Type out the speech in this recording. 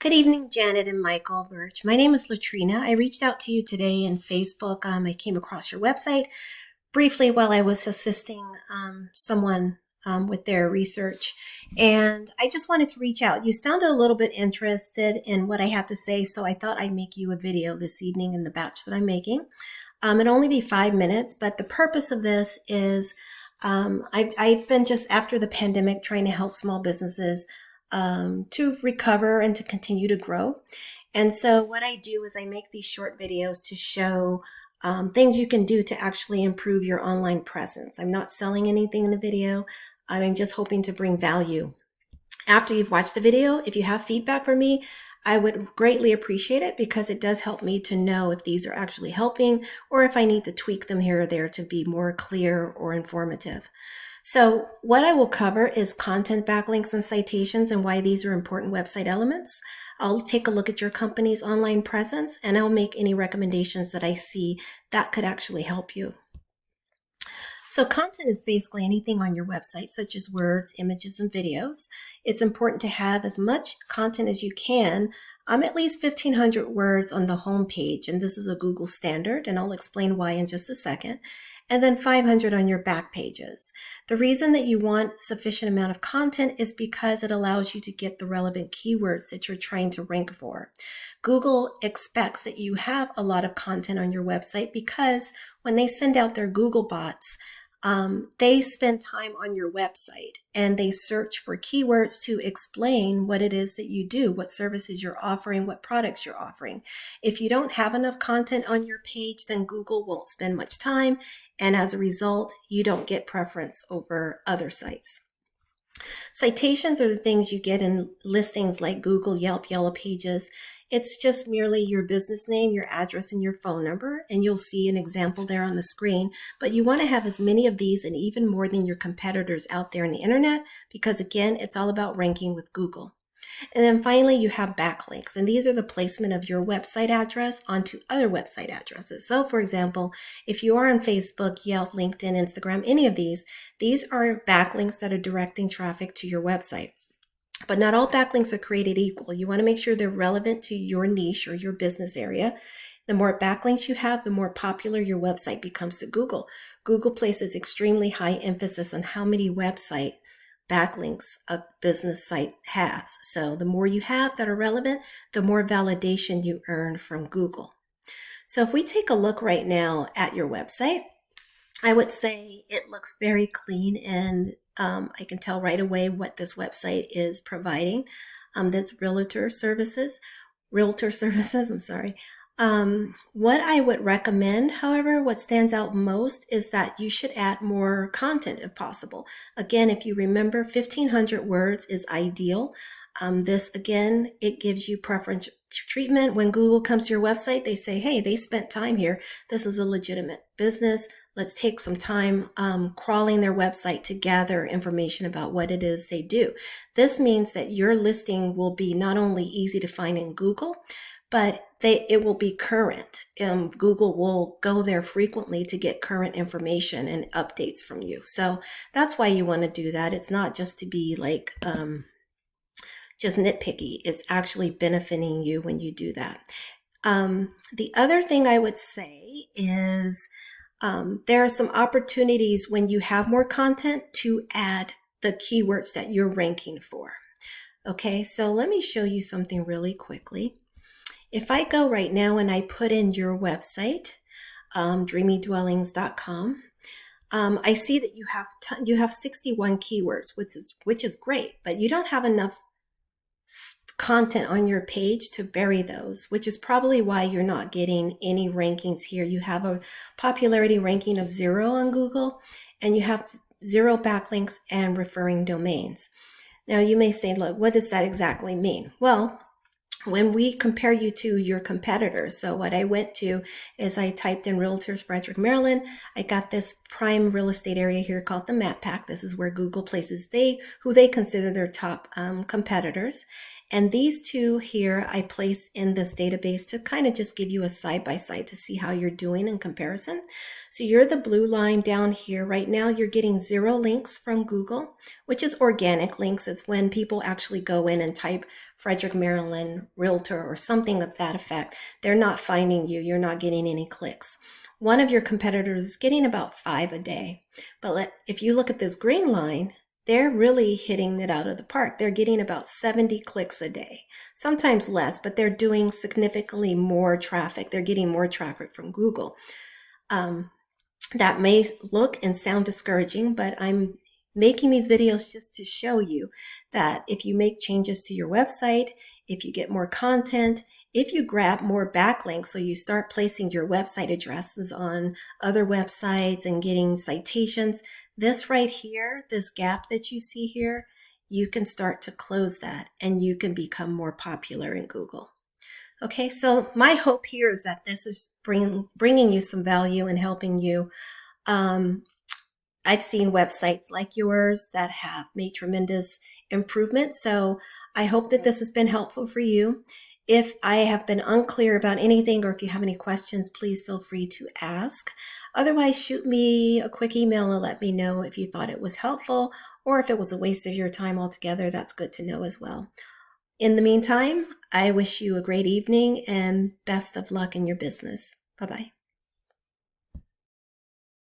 Good evening, Janet and Michael Burch. My name is Latrina. I reached out to you today in Facebook. I came across your website briefly while I was assisting someone with their research. And I just wanted to reach out. You sounded a little bit interested in what I have to say, so I thought I'd make you a video this evening in the batch that I'm making. It'll only be 5 minutes, but the purpose of this is I've been just after the pandemic trying to help small businesses to recover and to continue to grow. And so what I do is I make these short videos to show things you can do to actually improve your online presence. I'm not selling anything in the video. I'm just hoping to bring value. After you've watched the video, if you have feedback for me, I would greatly appreciate it because it does help me to know if these are actually helping or if I need to tweak them here or there to be more clear or informative. So what I will cover is content backlinks and citations and why these are important website elements. I'll take a look at your company's online presence and I'll make any recommendations that I see that could actually help you. So content is basically anything on your website, such as words, images, and videos. It's important to have as much content as you can, at least 1,500 words on the home page, and this is a Google standard, and I'll explain why in just a second, and then 500 on your back pages. The reason that you want sufficient amount of content is because it allows you to get the relevant keywords that you're trying to rank for. Google expects that you have a lot of content on your website because when they send out their Google bots, they spend time on your website and they search for keywords to explain what it is that you do, what services you're offering, what products you're offering. If you don't have enough content on your page, then Google won't spend much time. And as a result, you don't get preference over other sites. Citations are the things you get in listings like Google, Yelp, Yellow Pages. It's just merely your business name, your address, and your phone number, and you'll see an example there on the screen. But you want to have as many of these and even more than your competitors out there on the internet because, again, it's all about ranking with Google. And then finally, you have backlinks, and these are the placement of your website address onto other website addresses. So, for example, if you are on Facebook, Yelp, LinkedIn, Instagram, any of these are backlinks that are directing traffic to your website. But not all backlinks are created equal. You want to make sure they're relevant to your niche or your business area. The more backlinks you have, the more popular your website becomes to Google. Google places extremely high emphasis on how many website backlinks a business site has. So the more you have that are relevant, the more validation you earn from Google. So if we take a look right now at your website, I would say it looks very clean and I can tell right away what this website is providing. That's Realtor services, I'm sorry. What I would recommend, however, what stands out most is that you should add more content if possible. Again, if you remember, 1,500 words is ideal. This, again, it gives you preferential treatment. When Google comes to your website, they say, hey, they spent time here. This is a legitimate business. Let's take some time crawling their website to gather information about what it is they do. This means that your listing will be not only easy to find in Google, but it will be current. Google will go there frequently to get current information and updates from you. So that's why you want to do that. It's not just to be like just nitpicky. It's actually benefiting you when you do that. The other thing I would say is there are some opportunities when you have more content to add the keywords that you're ranking for. Okay, so let me show you something really quickly. If I go right now and I put in your website, dreamydwellings.com, I see that you have 61 keywords, which is great, but you don't have enough content on your page to bury those, which is probably why you're not getting any rankings here. You have a popularity ranking of 0 on Google, and you have 0 backlinks and referring domains. Now you may say, look, what does that exactly mean? Well, when we compare you to your competitors, so what I went to is I typed in Realtors, Frederick, Maryland. I got this prime real estate area here called the Map Pack. This is where Google places who they consider their top competitors. And these two here I place in this database to kind of just give you a side-by-side to see how you're doing in comparison. So you're the blue line down here. Right now you're getting 0 links from Google, which is organic links. It's when people actually go in and type Frederick, Maryland, Realtor or something of that effect. They're not finding you. You're not getting any clicks. One of your competitors is getting about 5 a day. But if you look at this green line, they're really hitting it out of the park. They're getting about 70 clicks a day, sometimes less, but they're doing significantly more traffic. They're getting more traffic from Google. That may look and sound discouraging, but I'm making these videos just to show you that if you make changes to your website, if you get more content, if you grab more backlinks, so you start placing your website addresses on other websites and getting citations, this right here, this gap that you see here, you can start to close that and you can become more popular in Google. Okay, so my hope here is that this is bringing you some value and helping you. I've seen websites like yours that have made tremendous improvements. So I hope that this has been helpful for you. If I have been unclear about anything or if you have any questions, please feel free to ask. Otherwise, shoot me a quick email and let me know if you thought it was helpful or if it was a waste of your time altogether. That's good to know as well. In the meantime, I wish you a great evening and best of luck in your business. Bye-bye.